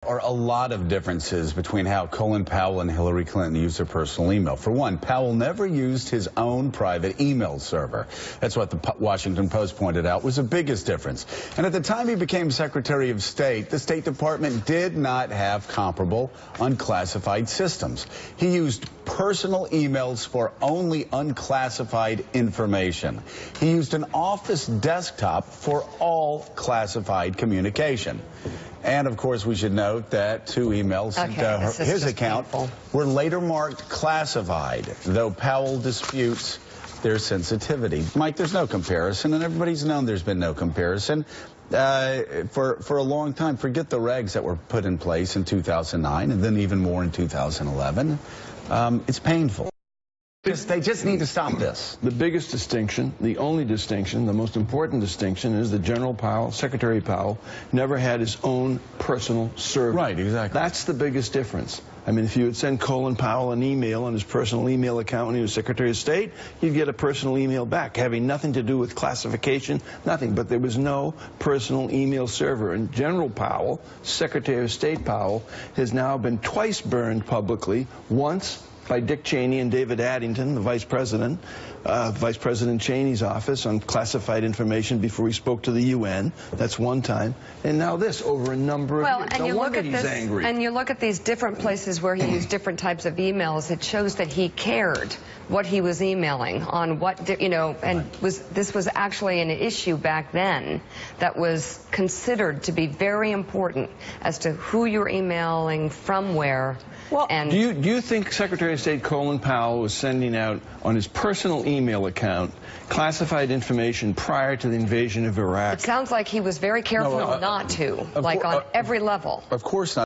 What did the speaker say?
Are a lot of differences between how Colin Powell and Hillary Clinton used their personal email. For one, Powell never used his own private email server. That's what the Washington Post pointed out was the biggest difference. And at the time he became Secretary of State, the State Department did not have comparable unclassified systems. He used personal emails for only unclassified information. He used an office desktop for all classified communication. And, of course, we should note that two emails sent to his account were later marked classified, though Powell disputes their sensitivity. Mike, there's no comparison, and everybody's known there's been no comparison for a long time. Forget the regs that were put in place in 2009 and then even more in 2011. It's painful. They just need to stop this. The biggest distinction, the only distinction, the most important distinction is that General Powell, Secretary Powell, never had his own personal server. Right, exactly. That's the biggest difference. I mean, if you would send Colin Powell an email on his personal email account when he was Secretary of State, you'd get a personal email back, having nothing to do with classification, nothing. But there was no personal email server. And General Powell, Secretary of State Powell, has now been twice burned publicly, once by Dick Cheney and David Addington, the Vice President Cheney's office on classified information before he spoke to the UN. That's one time. And now this, over a number of years. And no wonder he's angry. And you look at these different places where he used different types of emails, it shows that he cared what he was emailing on what, you know, and this was actually an issue back then that was considered to be very important as to who you're emailing from where. Well, do you think Secretary of State Colin Powell was sending out on his personal email account classified information prior to the invasion of Iraq? It sounds like he was very careful not to, like on every level. Of course not.